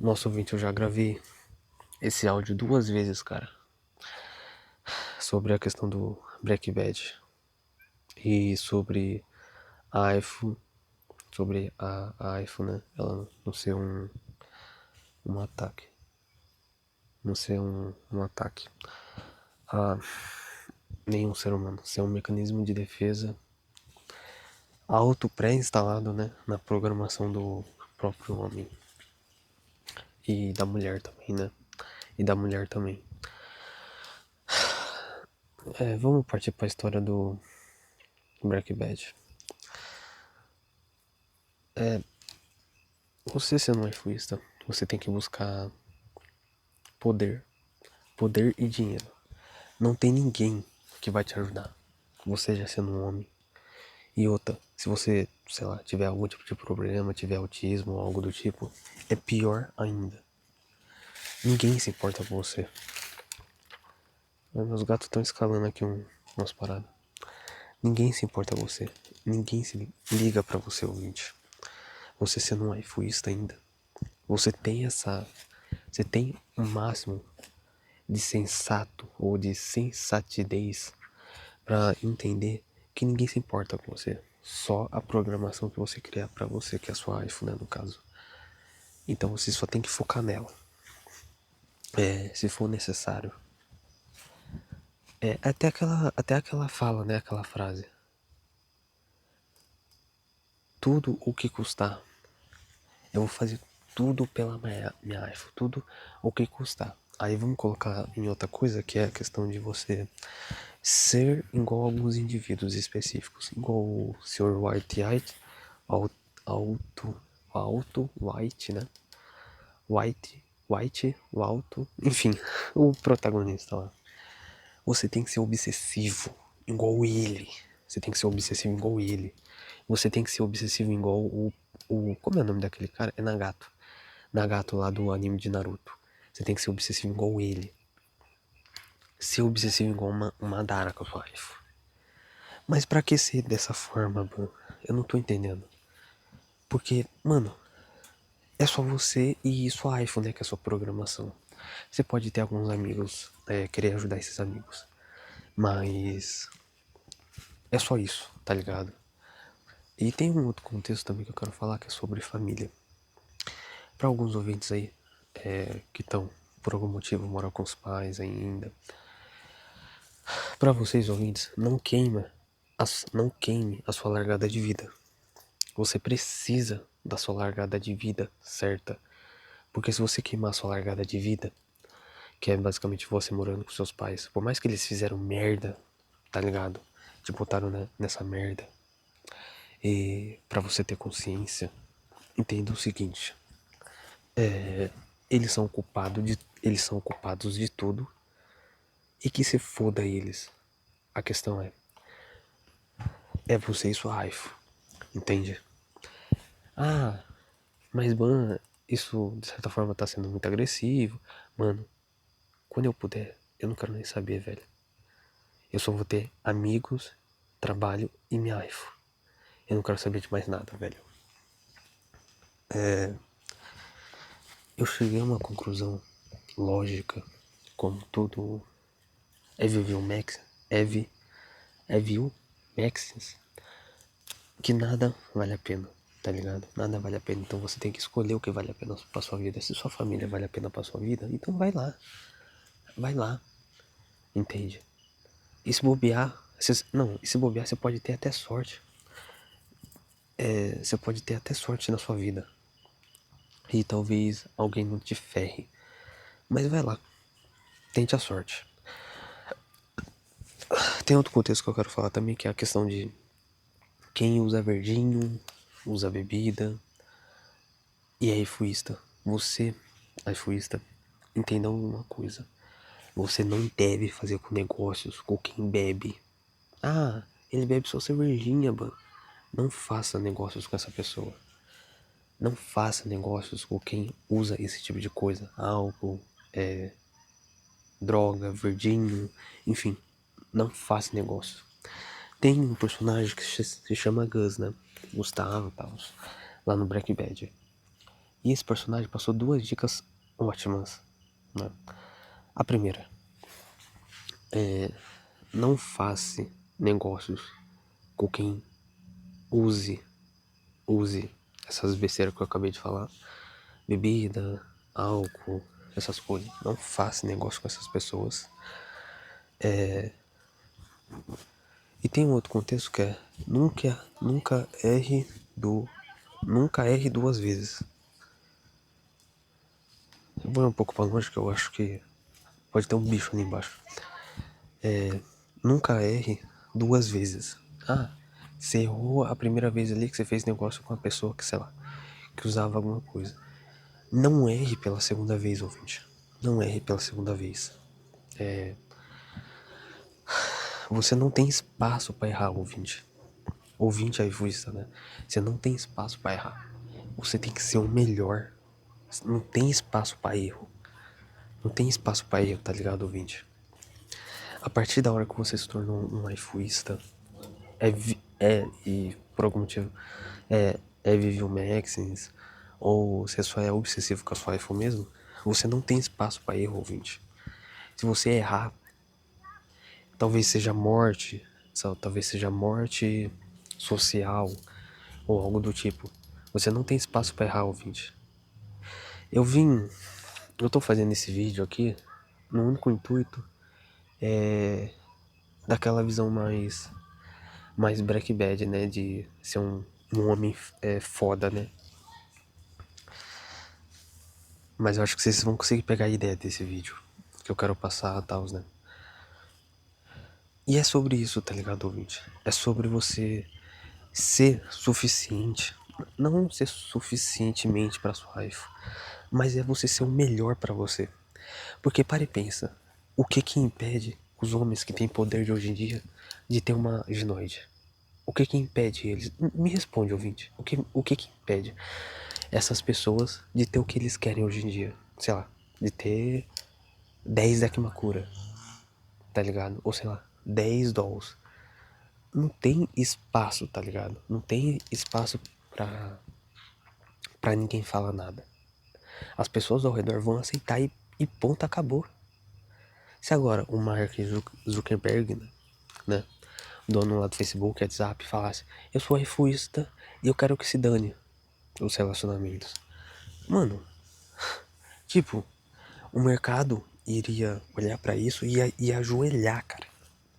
Nosso ouvinte, eu já gravei esse áudio 2 vezes, cara, sobre a questão do Breaking Bad e sobre a iPhone, sobre a iPhone, né? Ela não ser um ataque, não ser um ataque a nenhum ser humano, ser um mecanismo de defesa auto pré-instalado, né, na programação do próprio homem e da mulher também, né? E da mulher também. Vamos partir para a história do Breaking Bad. Você sendo um iPhoneista, você tem que buscar poder. Poder e dinheiro. Não tem ninguém que vai te ajudar. Você já sendo um homem. E outra, se você, sei lá, tiver algum tipo de problema, tiver autismo ou algo do tipo, é pior ainda. Ninguém se importa com você. Meus gatos estão escalando aqui umas paradas. Ninguém se importa com você. Ninguém se liga pra você, ouvinte. Você sendo um iPhoneista ainda. Você tem essa... Você tem o máximo de sensato ou de sensatidez para entender que ninguém se importa com você. Só a programação que você cria para você, que é a sua iPhone, né, no caso. Então você só tem que focar nela. Se for necessário. Até aquela fala, né? Aquela frase. Tudo o que custar. Eu vou fazer tudo pela minha iPhone. Tudo o que custar. Aí vamos colocar em outra coisa, que é a questão de você ser igual a alguns indivíduos específicos. Igual o Sr. White, Alto White, né? o Alto, enfim, o protagonista lá. Você tem que ser obsessivo, igual ele. Você tem que ser obsessivo igual ele. Você tem que ser obsessivo igual como é o nome daquele cara? É Nagato. Nagato lá do anime de Naruto. Você tem que ser obsessivo igual ele. Ser obsessivo igual uma Madara com a sua wife. Mas pra que ser dessa forma, mano? Eu não tô entendendo. Porque, mano, é só você e sua iPhone, né, que é a sua programação. Você pode ter alguns amigos, querer ajudar esses amigos. Mas é só isso, tá ligado? E tem um outro contexto também que eu quero falar, que é sobre família. Pra alguns ouvintes aí, que estão, por algum motivo, moram com os pais ainda. Pra vocês ouvintes, não queime a sua largada de vida. Você precisa da sua largada de vida certa. Porque se você queimar a sua largada de vida, que é basicamente você morando com seus pais, por mais que eles fizeram merda, tá ligado? Te botaram nessa merda. E pra você ter consciência, entenda o seguinte: eles são culpados de tudo e que se foda eles. A questão é você e sua iPhone, entende? Ah, mas mano, isso de certa forma tá sendo muito agressivo. Mano, quando eu puder, eu não quero nem saber, velho. Eu só vou ter amigos, trabalho e minha iPhone. Eu não quero saber de mais nada, velho. Eu cheguei a uma conclusão lógica, como tudo Evil Max, Evil Maxis, que nada vale a pena, tá ligado? Nada vale a pena, então você tem que escolher o que vale a pena pra sua vida. Se sua família vale a pena pra sua vida, então vai lá, entende? E se bobear, se bobear você pode ter até sorte. Você pode ter até sorte na sua vida. E talvez alguém não te ferre. Mas vai lá, tente a sorte. Tem outro contexto que eu quero falar também, que é a questão de quem usa verdinho, usa bebida e é iFoista. Você, iFoista, entenda uma coisa. Você não deve fazer com negócios com quem bebe. Ah, ele bebe só cervejinha, mano. Não faça negócios com essa pessoa. Não faça negócios com quem usa esse tipo de coisa. Álcool, droga, verdinho, enfim. Não faça negócio. Tem um personagem que se chama Gus, né? Gustavo e tal. Lá no Breaking Bad. E esse personagem passou 2 dicas ótimas, né? A primeira, não faça negócios com quem use essas besteiras que eu acabei de falar. Bebida, álcool, essas coisas. Não faça negócio com essas pessoas. E tem um outro contexto que é nunca erre 2 vezes. Eu vou um pouco pra longe que eu acho que pode ter um bicho ali embaixo. Nunca erre 2 vezes. Ah, você errou a primeira vez ali que você fez negócio com uma pessoa que, sei lá, que usava alguma coisa. Não erre pela segunda vez, ouvinte. Não erre pela segunda vez. Você não tem espaço pra errar, ouvinte. Ouvinte é egoísta, né? Você não tem espaço pra errar. Você tem que ser o melhor. Não tem espaço pra erro. Não tem espaço pra erro, tá ligado, ouvinte? A partir da hora que você se tornou um iFuista, e por algum motivo, vive o Maxins, ou você só é obsessivo com a sua iPhone mesmo, você não tem espaço pra erro, ouvinte. Se você errar, talvez seja morte, talvez seja morte social, ou algo do tipo. Você não tem espaço pra errar, ouvinte. Eu tô fazendo esse vídeo aqui no único intuito daquela visão mais Breaking Bad, né? De ser um homem foda, né? Mas eu acho que vocês vão conseguir pegar a ideia desse vídeo que eu quero passar e tal, né? E é sobre isso, tá ligado, ouvinte? É sobre você ser suficiente. Não ser suficientemente pra sua life, mas é você ser o melhor pra você. Porque para e pensa, o que impede os homens que têm poder de hoje em dia de ter uma ginoide? O que impede eles? Me responde, ouvinte. O que impede essas pessoas de ter o que eles querem hoje em dia? Sei lá, de ter 10 Dakimakura, tá ligado? Ou sei lá, 10 dolls. Não tem espaço, tá ligado? Não tem espaço pra ninguém falar nada. As pessoas ao redor vão aceitar e ponto, acabou. Se agora o Mark Zuckerberg, né, dono lá do Facebook, WhatsApp, falasse: eu sou refuista e eu quero que se dane os relacionamentos. Mano, tipo, o mercado iria olhar pra isso e ajoelhar, cara.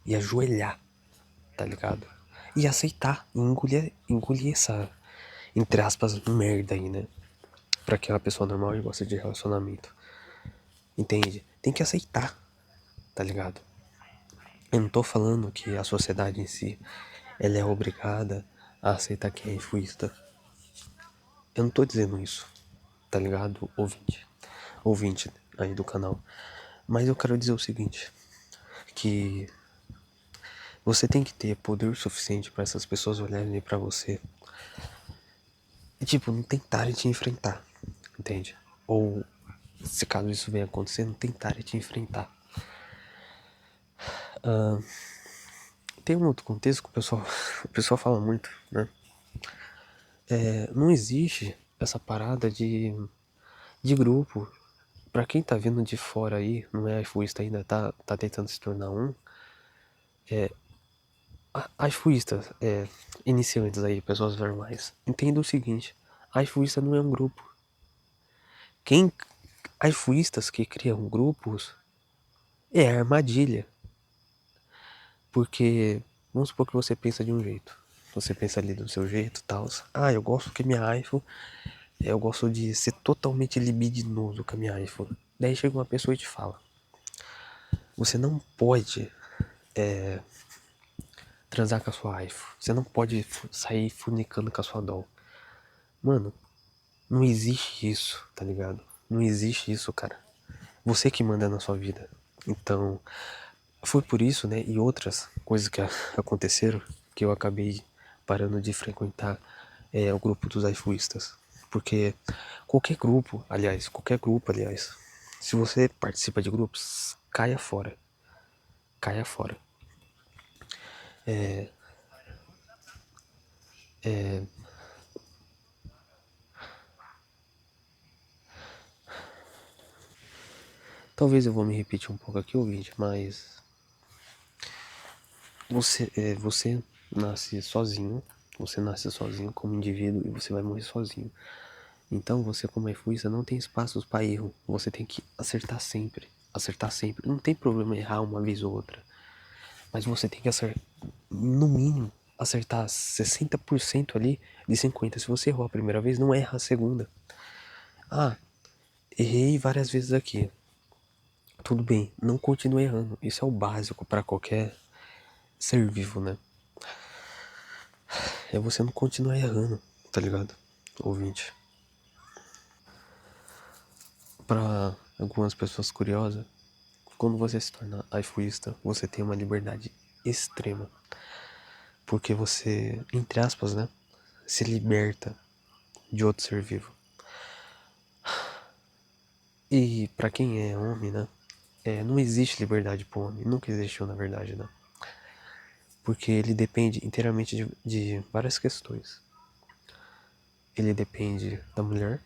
E ajoelhar, tá ligado? E aceitar, e engolir essa, entre aspas, merda aí, né? Pra que uma pessoa normal que gosta de relacionamento. Entende? Tem que aceitar, tá ligado? Eu não tô falando que a sociedade em si, ela é obrigada a aceitar quem é egoísta. Eu não tô dizendo isso, tá ligado, ouvinte? Ouvinte aí do canal. Mas eu quero dizer o seguinte, que você tem que ter poder suficiente para essas pessoas olharem pra você e, tipo, não tentarem te enfrentar, entende? Ou, se caso isso venha acontecer, não tentarem te enfrentar. Tem um outro contexto que o pessoal fala muito, né? Não existe essa parada de grupo. Pra quem tá vindo de fora aí, não é iFuista ainda, tá tentando se tornar um. iFuistas, iniciantes aí, pessoas normais, entenda o seguinte: iFuista não é um grupo. Quem iFuistas que criam grupos é armadilha. Porque vamos supor que você pensa de um jeito. Você pensa ali do seu jeito e tal. Ah, eu gosto que minha iPhone. Eu gosto de ser totalmente libidinoso com a minha iPhone. Daí chega uma pessoa e te fala: você não pode transar com a sua iPhone. Você não pode sair funicando com a sua doll. Mano, não existe isso, tá ligado? Não existe isso, cara. Você que manda na sua vida. Então, foi por isso, né, e outras coisas que aconteceram, que eu acabei parando de frequentar o grupo dos iFuistas. Porque qualquer grupo, aliás, se você participa de grupos, caia fora. Caia fora. Talvez eu vou me repetir um pouco aqui, ouvinte, mas você nasce sozinho, você nasce sozinho como indivíduo e você vai morrer sozinho. Então você como iFuista não tem espaços para erro, você tem que acertar sempre, acertar sempre. Não tem problema errar uma vez ou outra, mas você tem que acertar, no mínimo, acertar 60% ali de 50. Se você errou a primeira vez, não erra a segunda. Ah, errei várias vezes aqui. Tudo bem, não continue errando. Isso é o básico para qualquer ser vivo, né? É você não continuar errando, tá ligado? Ouvinte. Para algumas pessoas curiosas, quando você se torna iFuista, você tem uma liberdade extrema. Porque você, entre aspas, né? Se liberta de outro ser vivo. E pra quem é homem, né? Não existe liberdade pro homem. Nunca existiu, na verdade, né? Porque ele depende inteiramente de várias questões. Ele depende da mulher,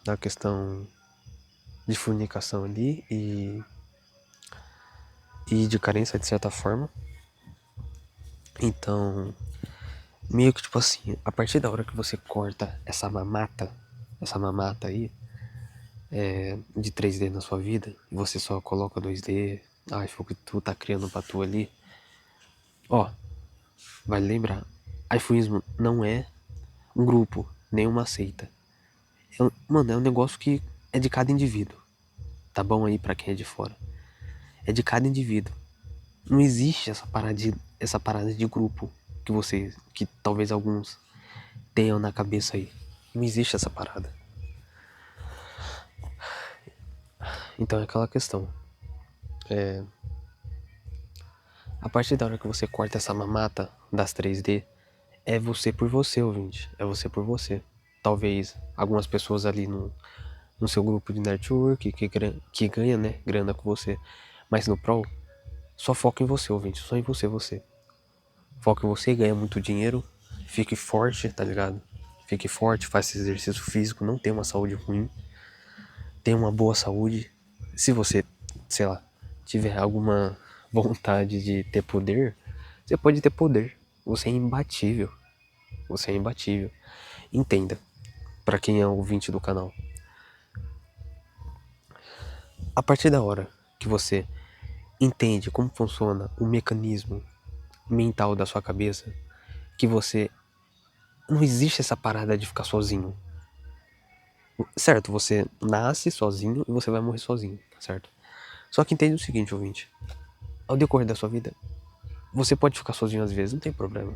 da questão de fornicação ali e de carência de certa forma. Então, meio que tipo assim, a partir da hora que você corta essa mamata aí, de 3D na sua vida, e você só coloca 2D, foi o que tu tá criando pra tu ali, ó, vale lembrar, iPhoneismo não é um grupo, nem uma seita. Mano, é um negócio que é de cada indivíduo. Tá bom aí pra quem é de fora. É de cada indivíduo. Não existe essa parada de grupo que talvez alguns tenham na cabeça aí. Não existe essa parada. Então é aquela questão. A partir da hora que você corta essa mamata das 3D, é você por você, ouvinte. É você por você. Talvez algumas pessoas ali no seu grupo de network que ganha, né, grana com você. Mas no Pro, só foca em você, ouvinte. Só em você. Foca em você e ganha muito dinheiro. Fique forte, tá ligado? Fique forte, faça exercício físico, não tenha uma saúde ruim. Tenha uma boa saúde. Se você, sei lá, tiver alguma vontade de ter poder, você pode ter poder. Você é imbatível. Você é imbatível. Entenda, pra quem é ouvinte do canal. A partir da hora que você entende como funciona o mecanismo mental da sua cabeça, que você não existe essa parada de ficar sozinho. Certo, você nasce sozinho e você vai morrer sozinho, certo? Só que entende o seguinte, ouvinte. Ao decorrer da sua vida, você pode ficar sozinho às vezes, não tem problema.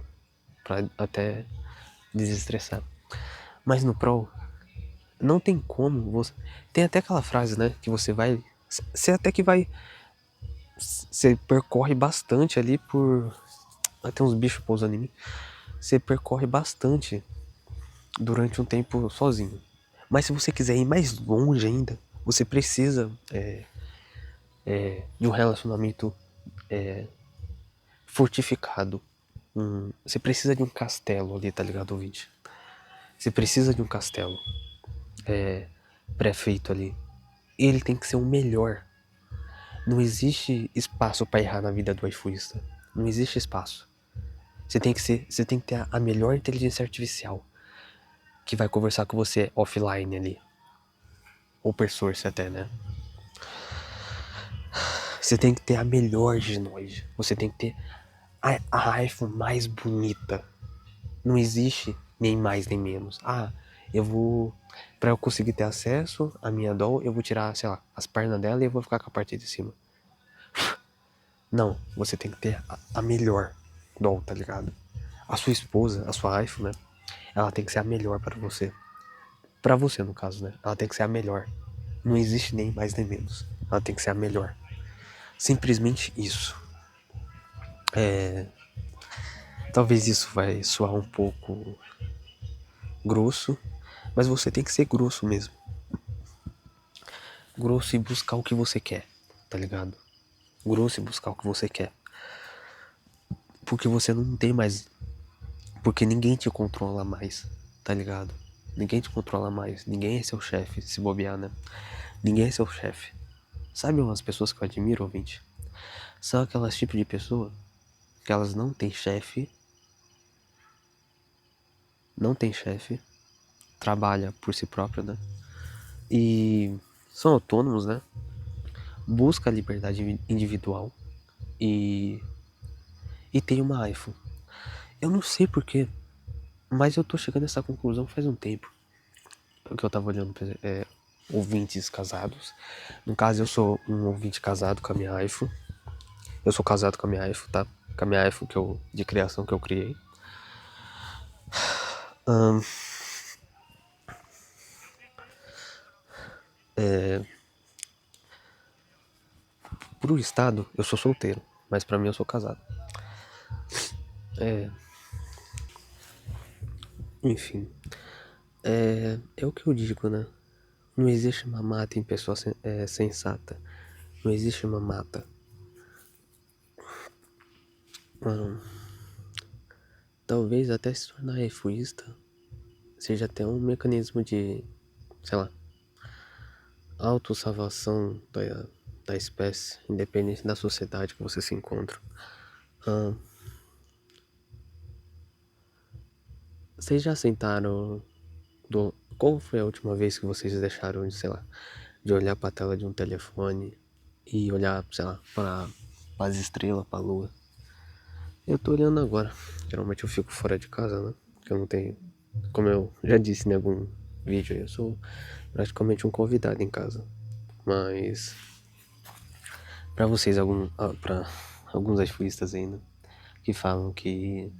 Pra até desestressar. Mas no Pro, não tem como você... Tem até aquela frase, né? Que você vai... Você até que vai... Você percorre bastante ali por... Até uns bichos pousando em mim. Você percorre bastante durante um tempo sozinho. Mas se você quiser ir mais longe ainda, você precisa de um relacionamento fortificado. Você precisa de um castelo ali, tá ligado, ouvinte? Você precisa de um castelo pré-feito ali. Ele tem que ser o melhor. Não existe espaço pra errar na vida do iFuista. Não existe espaço. Você tem que ter a melhor inteligência artificial que vai conversar com você offline ali. Ou per source até, né? Você tem que ter a melhor Genoide. Você tem que ter a iPhone mais bonita. Não existe nem mais nem menos. Eu vou... Pra eu conseguir ter acesso à minha doll, eu vou tirar, sei lá, as pernas dela e eu vou ficar com a parte de cima. Não, você tem que ter a melhor doll, tá ligado? A sua esposa, a sua iPhone, né? Ela tem que ser a melhor para você. Pra você, no caso, né? Ela tem que ser a melhor. Não existe nem mais nem menos. Ela tem que ser a melhor. Simplesmente isso. Talvez isso vai soar um pouco grosso, mas você tem que ser grosso mesmo. Grosso e buscar o que você quer, tá ligado? Grosso e buscar o que você quer. Porque você não tem mais... Porque ninguém te controla mais, tá ligado? Ninguém te controla mais. Ninguém é seu chefe, se bobear, né? Ninguém é seu chefe. Sabe umas pessoas que eu admiro, ouvinte? São aquelas tipos de pessoa que elas não têm chefe, trabalha por si própria, né? E são autônomos, né? Busca a liberdade individual e tem uma iPhone. Eu não sei porquê, mas eu tô chegando a essa conclusão faz um tempo. Porque eu tava olhando ouvintes casados. No caso, eu sou um ouvinte casado com a minha iPhone. Eu sou casado com a minha iPhone, tá? Com a minha iPhone de criação que eu criei. Pro estado, eu sou solteiro. Mas pra mim, eu sou casado. Enfim. É o que eu digo, né? Não existe mamata em pessoa sensata. Não existe mamata. Talvez até se tornar egoísta seja até um mecanismo de, sei lá, autossalvação da espécie, independente da sociedade que você se encontra. Vocês já sentaram qual foi a última vez que vocês deixaram de, sei lá, de olhar pra tela de um telefone e olhar, sei lá, para as estrelas, pra lua? Eu tô olhando agora. Geralmente eu fico fora de casa, né? Porque eu não tenho. Como eu já disse em algum vídeo aí, eu sou praticamente um convidado em casa. Mas pra vocês, pra alguns iPhoneistas ainda, que falam que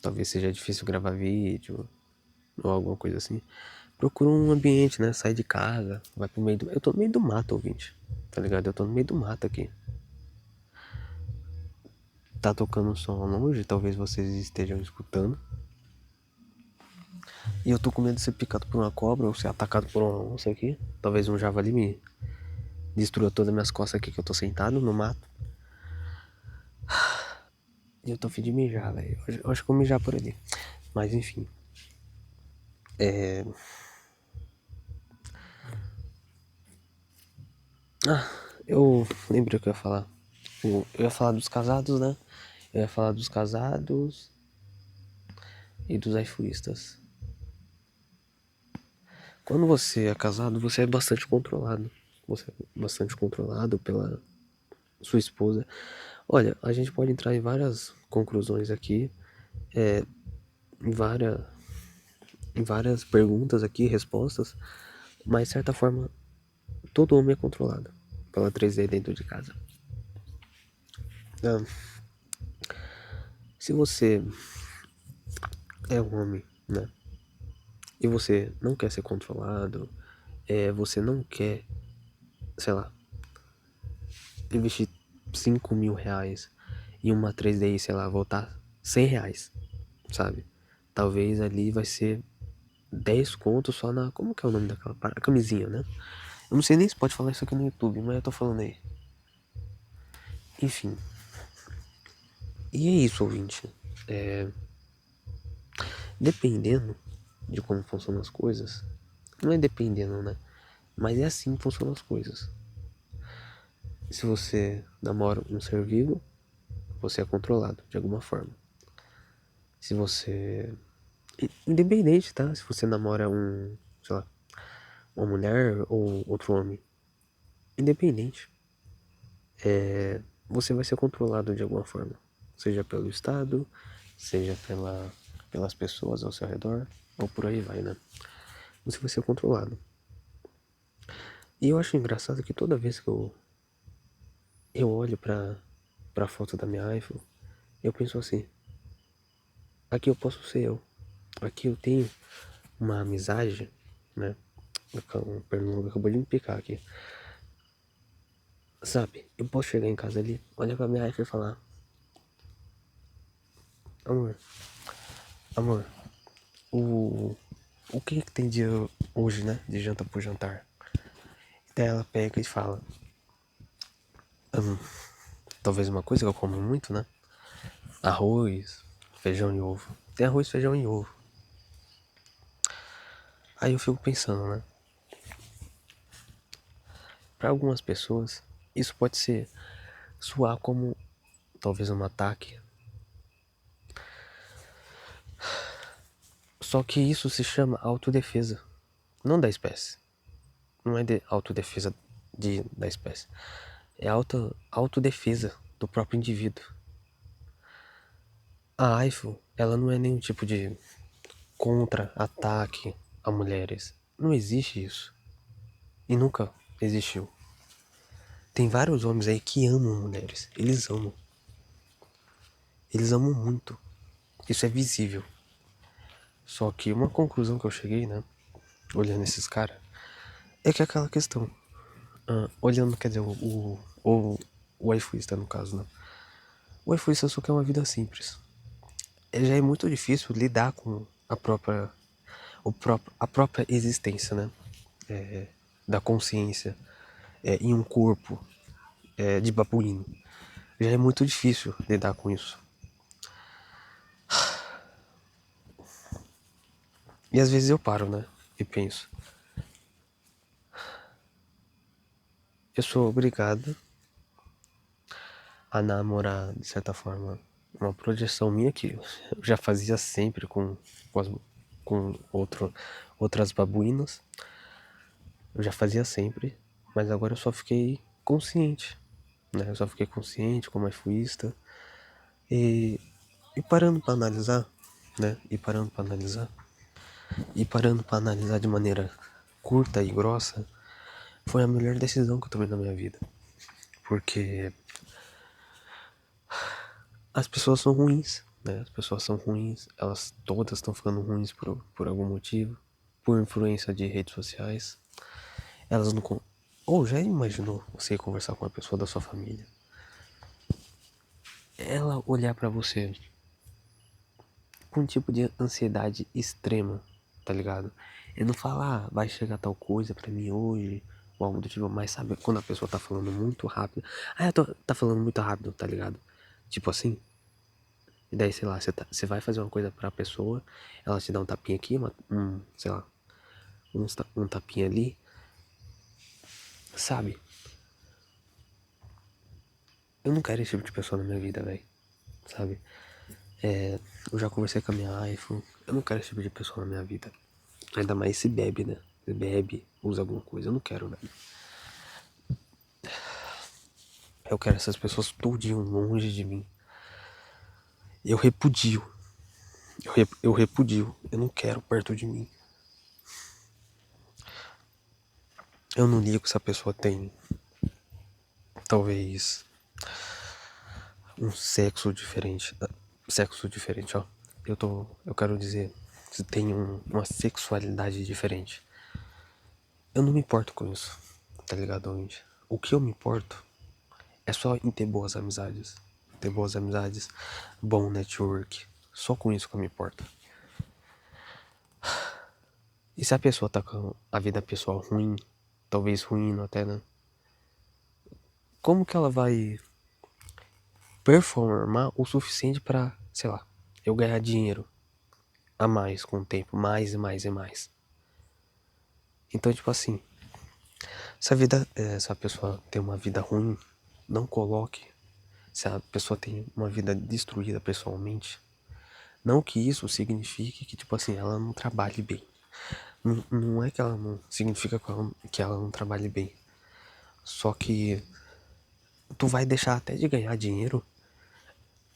talvez seja difícil gravar vídeo ou alguma coisa assim. Procura um ambiente, né? Sai de casa, vai pro meio do. Eu tô no meio do mato, ouvinte. Tá ligado? Eu tô no meio do mato aqui. Tá tocando um som longe, talvez vocês estejam escutando. E eu tô com medo de ser picado por uma cobra ou ser atacado por uma onça aqui. Talvez um javali me destrua todas as minhas costas aqui que eu tô sentado no mato. E eu tô fim de mijar, velho. Eu acho que eu vou mijar por ali. Mas enfim. Eu lembrei o que eu ia falar. Eu ia falar dos casados, né? Eu ia falar dos casados e dos iPhoneistas. Quando você é casado, você é bastante controlado. Você é bastante controlado pela sua esposa. Olha, a gente pode entrar em várias conclusões aqui, em várias perguntas aqui, respostas, mas de certa forma, todo homem é controlado pela 3D dentro de casa. Ah, se você é um homem, né? E você não quer ser controlado, você não quer, sei lá, investir 5.000 reais em uma 3D e, sei lá, voltar 100 reais, sabe? Talvez ali vai ser 10 contos só na. Como que é o nome daquela parada? Camisinha, né? Eu não sei nem se pode falar isso aqui no YouTube, mas eu tô falando aí. Enfim. E é isso, ouvinte. Dependendo de como funcionam as coisas. Não é dependendo, né? Mas é assim que funcionam as coisas. Se você namora um ser vivo, você é controlado de alguma forma. Se você. Independente, tá? Se você namora sei lá, uma mulher ou outro homem. Independente. Você vai ser controlado de alguma forma. Seja pelo Estado, seja pelas pessoas ao seu redor, ou por aí vai, né? Você vai ser controlado. E eu acho engraçado que toda vez que eu olho pra foto da minha iPhone, eu penso assim, aqui eu posso ser eu. Aqui eu tenho uma amizade, né? O pernilongo acabou de me picar aqui. Sabe, eu posso chegar em casa ali, olhar pra minha iPhone e falar, amor, amor, o, o que tem de hoje, né? De janta pro jantar. Daí ela pega e fala, talvez uma coisa que eu como muito, né? Arroz, feijão e ovo. Tem arroz, feijão e ovo. Aí eu fico pensando, né? Para algumas pessoas, isso pode soar como talvez um ataque. Só que isso se chama autodefesa, não da espécie. Não é de autodefesa da espécie. É autodefesa do próprio indivíduo. A iPhone, ela não é nenhum tipo de contra-ataque a mulheres. Não existe isso. E nunca existiu. Tem vários homens aí que amam mulheres. Eles amam. Eles amam muito. Isso é visível. Só que uma conclusão que eu cheguei, né? Olhando esses caras, é que é aquela questão. Olhando, quer dizer, o iPhoneista no caso, né? O iPhoneista só quer uma vida simples. Já é muito difícil lidar com a própria existência, né? Da consciência em um corpo de babuíno. Já é muito difícil lidar com isso. E às vezes eu paro, né? E penso. Eu sou obrigado a namorar, de certa forma, uma projeção minha que eu já fazia sempre com outras babuínas. Eu já fazia sempre, mas agora eu só fiquei consciente, né? Eu só fiquei consciente como iFuista e parando para analisar, né? E parando para analisar de maneira curta e grossa, foi a melhor decisão que eu tomei na minha vida. Porque as pessoas são ruins, né? As pessoas são ruins, elas todas estão ficando ruins por algum motivo, por influência de redes sociais. Elas não. Ou já imaginou você conversar com uma pessoa da sua família? Ela olhar pra você com um tipo de ansiedade extrema, tá ligado? E não falar, vai chegar tal coisa pra mim hoje, ou algo do tipo, mas sabe quando a pessoa tá falando muito rápido? Tá falando muito rápido, tá ligado? Tipo assim. E daí, sei lá, você vai fazer uma coisa pra pessoa, ela te dá um tapinha aqui, sei lá, um tapinha ali, sabe? Eu não quero esse tipo de pessoa na minha vida, velho, sabe? Eu já conversei com a minha iPhone, eu não quero esse tipo de pessoa na minha vida. Ainda mais se bebe, né? Se bebe, usa alguma coisa, eu não quero, velho. Eu quero essas pessoas tudinho longe de mim. Eu repudio. Eu repudio. Eu não quero perto de mim. Eu não ligo se a pessoa tem, talvez, um sexo diferente. Sexo diferente, ó. Eu quero dizer, se tem uma sexualidade diferente. Eu não me importo com isso, tá ligado, gente? O que eu me importo é só em ter boas amizades. Ter boas amizades, bom network. Só com isso que eu me importo. E se a pessoa tá com a vida pessoal ruim, talvez ruim até, né? Como que ela vai performar o suficiente pra, sei lá, eu ganhar dinheiro a mais com o tempo, mais e mais e mais? Então, tipo assim, se a pessoa tem uma vida ruim, não coloque. Se a pessoa tem uma vida destruída pessoalmente, não que isso signifique que, tipo assim, ela não trabalhe bem. Não é que ela não significa que ela não trabalhe bem. Só que tu vai deixar até de ganhar dinheiro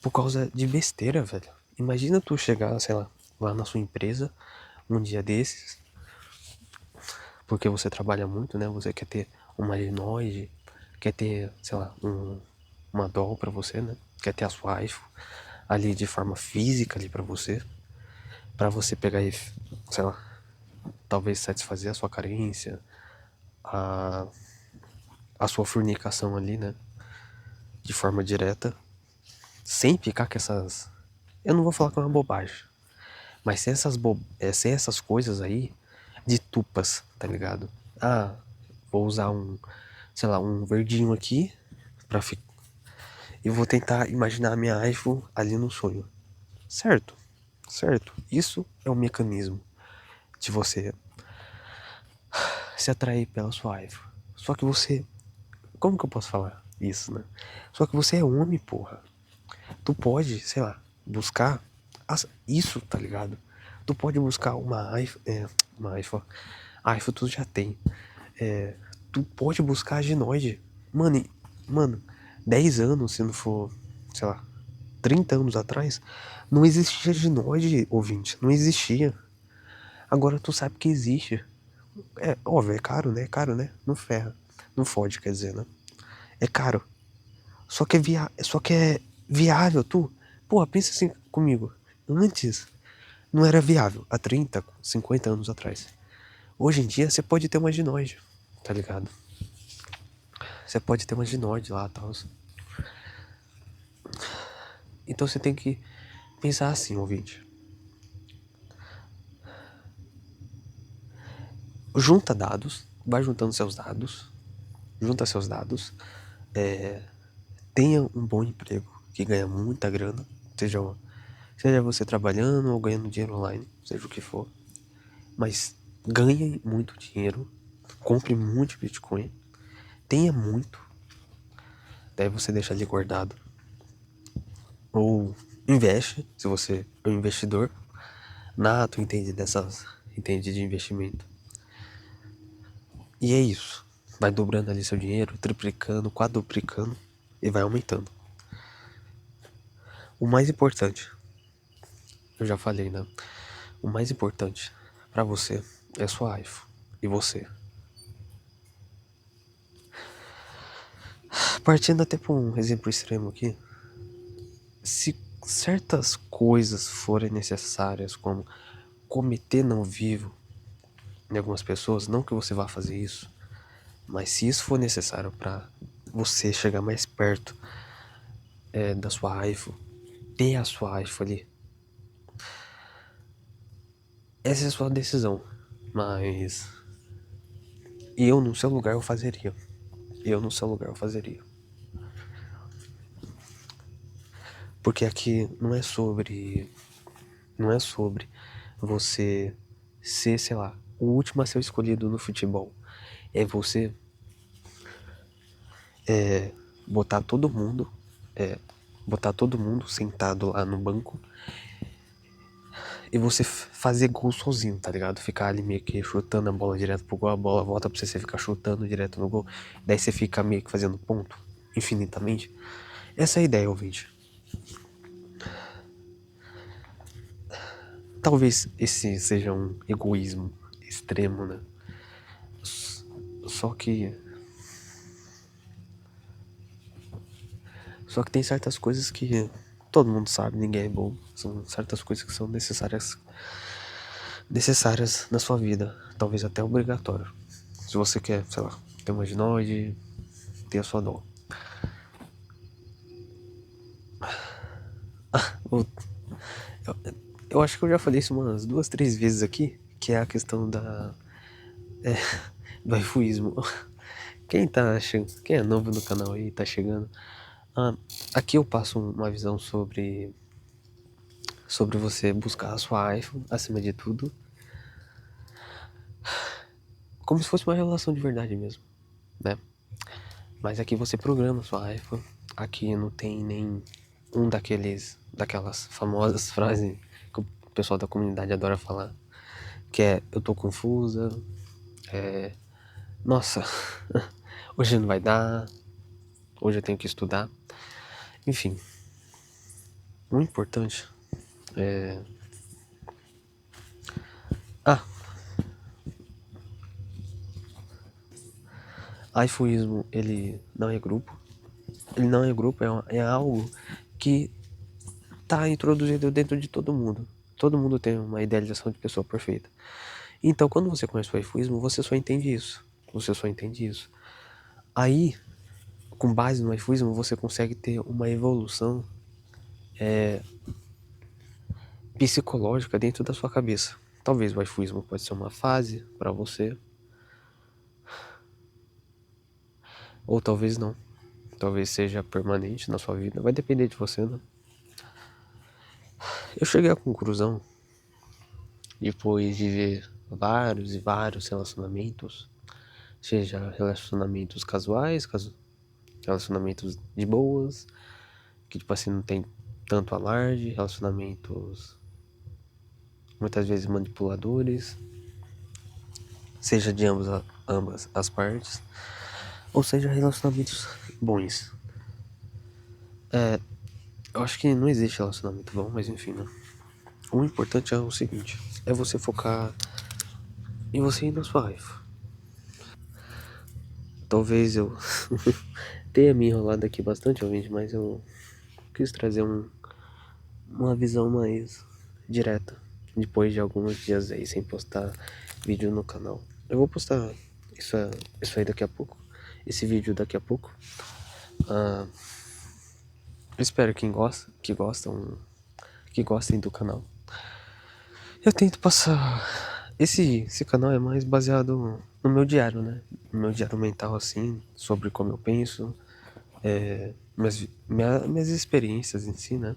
por causa de besteira, velho. Imagina tu chegar, sei lá na sua empresa um dia desses, porque você trabalha muito, né? Você quer ter uma Linoide, quer ter, sei lá, uma doll pra você, né? Quer ter a sua iPhone ali de forma física ali pra você pegar e, sei lá, talvez satisfazer a sua carência, a, a sua fornicação ali, né? De forma direta, sem ficar com essas. Eu não vou falar que é uma bobagem, mas sem essas coisas aí de tupas, tá ligado? Vou usar sei lá, um verdinho aqui pra ficar. E vou tentar imaginar a minha iPhone ali no sonho. Certo, certo. Isso é um mecanismo de você se atrair pela sua iPhone. Só que você Como que eu posso falar isso, né? Só que você é homem, porra. Tu pode, sei lá, buscar isso, tá ligado? Tu pode buscar uma iPhone. A iPhone tu já tem. Tu pode buscar a Ginoide. Mano, 10 anos, se não for, sei lá, 30 anos atrás, não existia Ginoide, ouvinte. Não existia. Agora tu sabe que existe. É, óbvio, é caro, né? É caro, né? Não ferra. Não fode, quer dizer, né? É caro. Só que é viável, tu. Pô, pensa assim comigo. Antes não era viável, há 30, 50 anos atrás. Hoje em dia você pode ter uma Ginoide, tá ligado? Você pode ter uma Ginoide lá e tal. Então você tem que pensar assim, ouvinte. Junta dados, vai juntando seus dados, junta seus dados, tenha um bom emprego que ganha muita grana, seja você trabalhando ou ganhando dinheiro online, seja o que for, mas ganhe muito dinheiro, compre muito Bitcoin, tenha muito, daí você deixa ali guardado, ou investe, se você é um investidor nato, entende de investimento. E é isso, vai dobrando ali seu dinheiro, triplicando, quadruplicando e vai aumentando. O mais importante, eu já falei, né? O mais importante pra você é sua iPhone e você. Partindo até pra um exemplo extremo aqui, se certas coisas forem necessárias, como cometer não vivo em algumas pessoas, não que você vá fazer isso, mas se isso for necessário pra você chegar mais perto da sua iPhone, ter a sua iPhone ali, essa é a sua decisão. Mas eu no seu lugar eu fazeria. Eu no seu lugar eu fazeria. Porque aqui não é sobre você ser, sei lá, o último a ser escolhido no futebol. É você botar todo mundo, botar todo mundo sentado lá no banco e você fazer gol sozinho, tá ligado? Ficar ali meio que chutando a bola direto pro gol, a bola volta pra você ficar chutando direto no gol, daí você fica meio que fazendo ponto infinitamente. Essa é a ideia, ouvinte. Talvez esse seja um egoísmo extremo, né? Só que. Só que tem certas coisas que todo mundo sabe, ninguém é bobo. São certas coisas que são necessárias na sua vida. Talvez até obrigatório. Se você quer, sei lá, ter uma ginoide, ter a sua dó. Eu, eu acho que eu já falei isso umas 2, 3 vezes aqui, que é a questão do iFoísmo. Quem é novo no canal aí, tá chegando. Aqui eu passo uma visão sobre você buscar a sua iPhone acima de tudo, como se fosse uma relação de verdade mesmo, né? Mas aqui você programa a sua iPhone, aqui não tem nem daquelas famosas frases que o pessoal da comunidade adora falar, que é eu tô confusa, nossa, hoje não vai dar, hoje eu tenho que estudar, enfim, o importante é... iPhoneismo, ele não é grupo, é algo que tá introduzido dentro de todo mundo. Todo mundo tem uma idealização de pessoa perfeita. Então, quando você conhece o iFoísmo, você só entende isso. Você só entende isso. Aí, com base no iFoísmo, você consegue ter uma evolução psicológica dentro da sua cabeça. Talvez o iFoísmo pode ser uma fase para você, ou talvez não. Talvez seja permanente na sua vida. Vai depender de você, né? Eu cheguei à conclusão, depois de ver vários e vários relacionamentos, seja relacionamentos casuais, relacionamentos de boas, que tipo assim não tem tanto alarde, relacionamentos muitas vezes manipuladores, seja de ambas as partes, ou seja, relacionamentos bons. Eu acho que não existe relacionamento bom, mas enfim, né? O importante é o seguinte, é você focar em você e na sua raiva. Talvez eu tenha me enrolado aqui bastante, ouvinte, mas eu quis trazer uma visão mais direta, depois de alguns dias aí sem postar vídeo no canal. Eu vou postar isso, isso aí daqui a pouco, esse vídeo daqui a pouco. Eu espero que gostem do canal. Eu tento passar. Esse canal é mais baseado no meu diário, né? No meu diário mental, assim, sobre como eu penso, minhas experiências em si, né?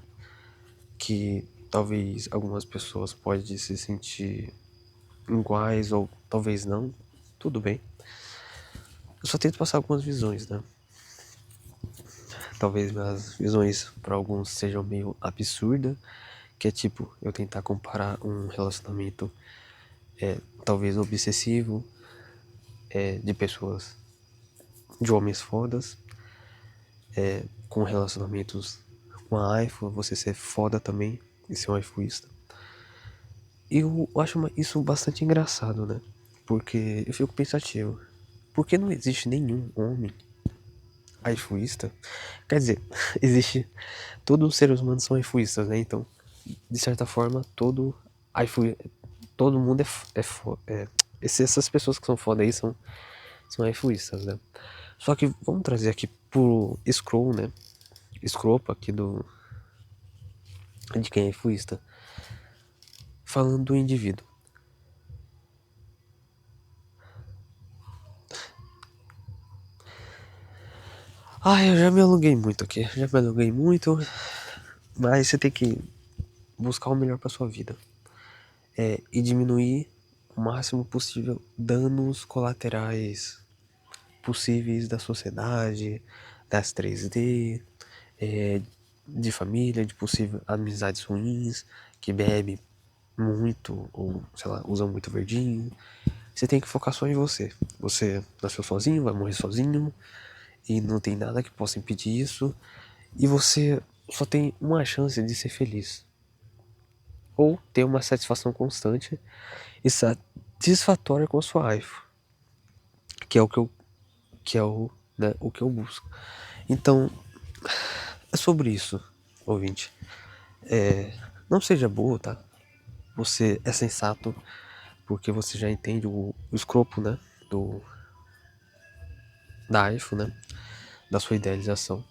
Que talvez algumas pessoas podem se sentir iguais ou talvez não. Tudo bem. Eu só tento passar algumas visões, né? Talvez minhas visões para alguns sejam meio absurdas, que é tipo eu tentar comparar um relacionamento talvez obsessivo de pessoas, de homens fodas, com relacionamentos com a iPhone, você ser foda também e ser um iPhoneista. E eu acho isso bastante engraçado, né? Porque eu fico pensativo. Por que não existe nenhum homem iPhoneista? Quer dizer, existe. Todos os seres humanos são iPhoneistas, né? Então, de certa forma, iPhone, todo mundo essas pessoas que são foda aí são iPhoneistas, né? Só que vamos trazer aqui pro Scroll, né? Scropa aqui de quem é iPhoneista. Falando do indivíduo. Eu já me alonguei muito aqui. Já me alonguei muito. Mas você tem que buscar o melhor pra sua vida. E diminuir o máximo possível danos colaterais possíveis da sociedade, das 3D, de família, de possível amizades ruins, que bebe muito, ou sei lá, usa muito verdinho. Você tem que focar só em você. Você nasceu sozinho, vai morrer sozinho, e não tem nada que possa impedir isso. E você só tem uma chance de ser feliz. Ou ter uma satisfação constante e satisfatória com a sua life. Que é o que eu, que é né, o que eu busco. Então, é sobre isso, ouvinte. Não seja burro, tá? Você é sensato porque você já entende o escopo, né? Da iPhone, né? Da sua idealização.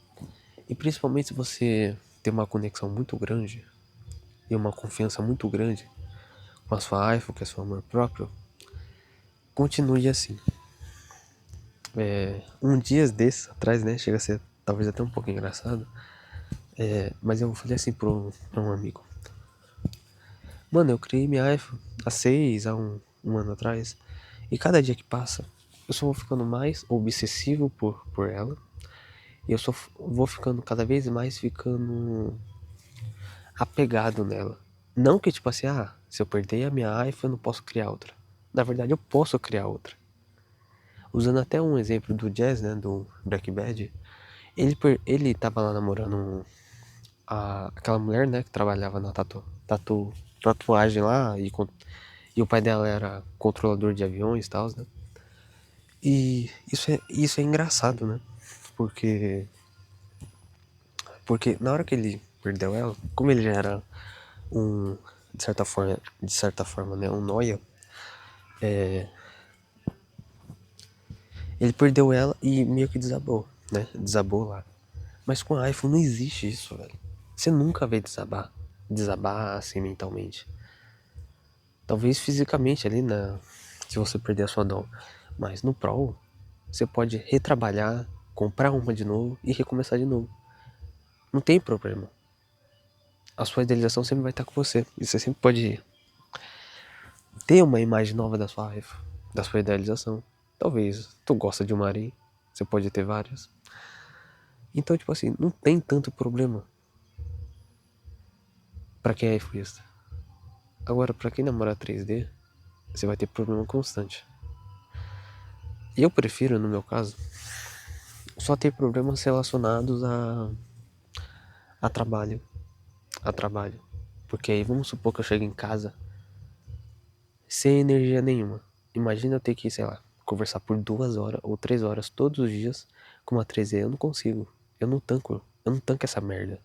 E principalmente se você tem uma conexão muito grande e uma confiança muito grande com a sua iPhone, que é seu amor próprio, continue assim. Um dia desses atrás, né? Chega a ser talvez até um pouco engraçado. Mas eu falei assim pra um amigo. Mano, eu criei minha iPhone há um ano atrás. E cada dia que passa, eu só vou ficando mais obsessivo por ela. E eu só vou ficando cada vez mais ficando apegado nela. Não que tipo assim, se eu perder a minha iPhone, eu não posso criar outra. Na verdade, eu posso criar outra. Usando até um exemplo do Jazz, né, do Breaking Bad, ele tava lá namorando aquela mulher, né, que trabalhava na tatuagem lá, e o pai dela era controlador de aviões e tal, né? E isso é engraçado, né? Porque, porque na hora que ele perdeu ela, como ele já era um, de certa forma, né, um nóia, ele perdeu ela e meio que desabou, né? Desabou lá. Mas com a iPhone não existe isso, velho. Você nunca vai desabar assim mentalmente. Talvez fisicamente ali, se você perder a sua dom. Mas no Pro, você pode retrabalhar, comprar uma de novo e recomeçar de novo. Não tem problema. A sua idealização sempre vai estar com você. E você sempre pode ter uma imagem nova da sua raiva, da sua idealização. Talvez tu gosta de uma areia, você pode ter várias. Então, tipo assim, não tem tanto problema pra quem é iFuista. Agora, pra quem namora 3D, você vai ter problema constante. E eu prefiro, no meu caso, só ter problemas relacionados a trabalho. A trabalho. Porque aí vamos supor que eu chego em casa sem energia nenhuma. Imagina eu ter que, sei lá, conversar por 2 horas ou 3 horas todos os dias com uma 3D. Eu não consigo. Eu não tanco. Eu não tanco essa merda.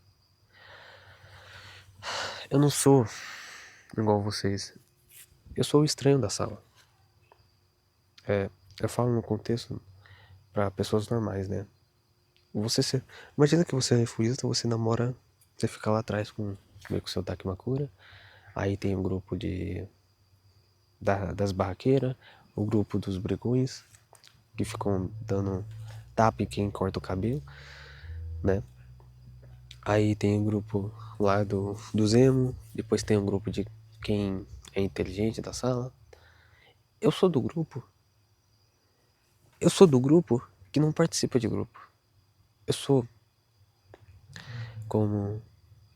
Eu não sou igual vocês. Eu sou o estranho da sala. Eu falo no contexto pra pessoas normais, né? Imagina que você é refugiado, você namora, você fica lá atrás com meio que o seu Dakimakura. Aí tem o grupo das barraqueiras, o grupo dos brigões, que ficam dando tapa em quem corta o cabelo, né? Aí tem o grupo lá do Zemo, depois tem o grupo de quem é inteligente da sala. Eu sou do grupo. Eu sou do grupo que não participa de grupo. Eu sou como.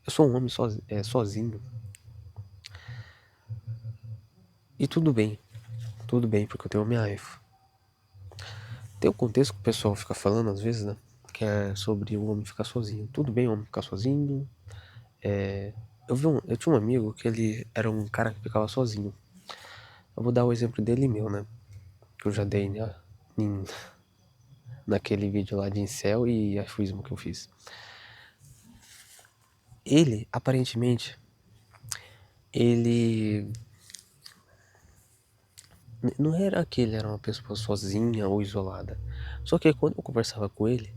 Eu sou um homem sozinho. E tudo bem, porque eu tenho minha iPhone. Tem um contexto que o pessoal fica falando às vezes, né? Que é sobre o homem ficar sozinho. Tudo bem o homem ficar sozinho. Eu tinha um amigo que ele era um cara que ficava sozinho. Eu vou dar o exemplo dele e meu, né? Que eu já dei naquele vídeo lá de incel e afuismo que eu fiz. Ele, aparentemente, ele não era que ele era uma pessoa sozinha ou isolada. Só que quando eu conversava com ele,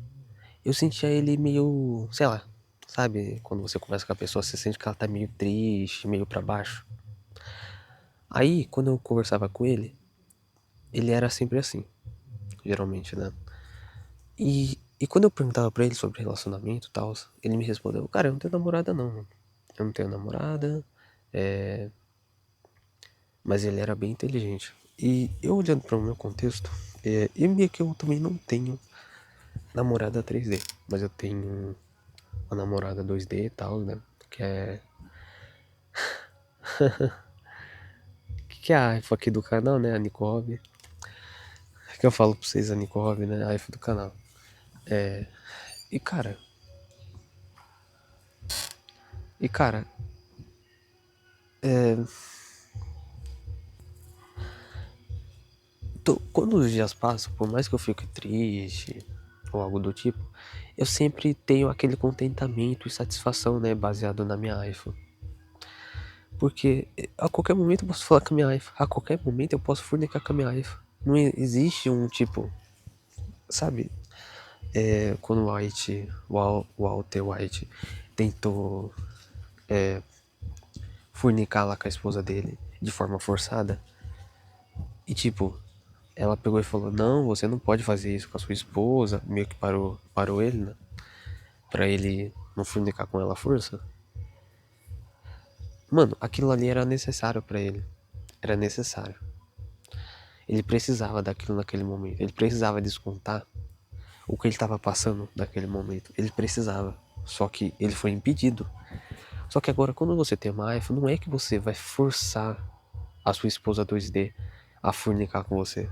eu sentia ele meio, sei lá, sabe? Quando você conversa com a pessoa, você sente que ela tá meio triste, meio pra baixo. Aí, quando eu conversava com ele era sempre assim, geralmente, né? E quando eu perguntava pra ele sobre relacionamento e tal, ele me respondeu, cara, eu não tenho namorada não. Eu não tenho namorada, mas ele era bem inteligente. E eu olhando para o meu contexto, e meio que eu também não tenho namorada 3D, mas eu tenho uma namorada 2D e tal, né? Que é. Que é a iPhone aqui do canal, né? A Nikov. Que eu falo pra vocês, a Nikov, né? A iPhone do canal. E cara. E cara. Quando os dias passam, por mais que eu fique triste ou algo do tipo, eu sempre tenho aquele contentamento e satisfação, né? Baseado na minha iPhone. Porque a qualquer momento eu posso falar com a minha iPhone. A qualquer momento eu posso fornicar com a minha iPhone. Não existe um tipo. Sabe? Quando Walter White tentou fornicar lá com a esposa dele de forma forçada. E tipo, ela pegou e falou: Não, você não pode fazer isso com a sua esposa. Meio que parou ele, né? Pra ele não fornicar com ela à força. Mano, aquilo ali era necessário pra ele. Era necessário. Ele precisava daquilo naquele momento. Ele precisava descontar o que ele estava passando naquele momento. Ele precisava. Só que ele foi impedido. Só que agora, quando você tem uma iPhone, não é que você vai forçar a sua esposa 2D a fornicar com você.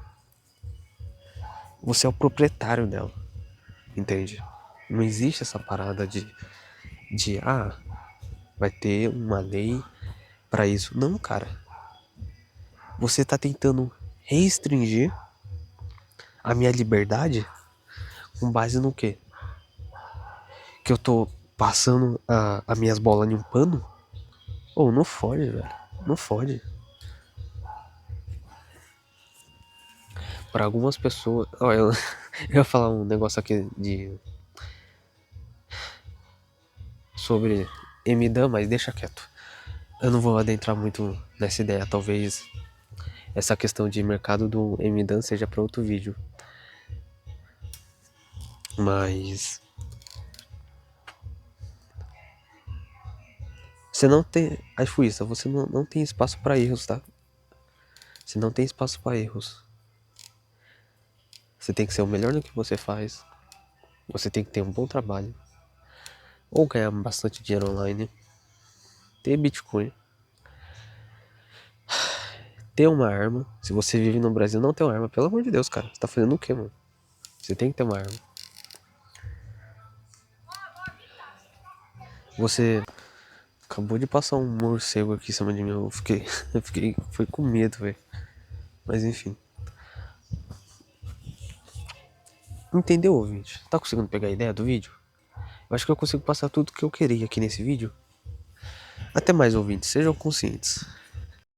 Você é o proprietário dela. Entende? Não existe essa parada de vai ter uma lei pra isso. Não, cara. Você tá tentando restringir a minha liberdade com base no quê? Que eu tô passando as minhas bolas em um pano? Ou não fode, velho. Não fode. Pra algumas pessoas. Ó, eu ia falar um negócio aqui sobre Emidan, mas deixa quieto. Eu não vou adentrar muito nessa ideia. Talvez essa questão de mercado do Emidan seja pra outro vídeo. Mas. Você não tem. Aí foi isso. Você não tem espaço pra erros, tá? Você não tem espaço pra erros. Você tem que ser o melhor no que você faz. Você tem que ter um bom trabalho, ou ganhar bastante dinheiro online, ter Bitcoin, ter uma arma. Se você vive no Brasil e não tem uma arma, pelo amor de Deus, cara, você tá fazendo o quê, mano? Você tem que ter uma arma. Você acabou de passar um morcego aqui em cima de mim, foi com medo, velho. Mas enfim. Entendeu, ouvinte? Tá conseguindo pegar a ideia do vídeo? Eu acho que eu consigo passar tudo que eu queria aqui nesse vídeo. Até mais, ouvintes. Sejam conscientes.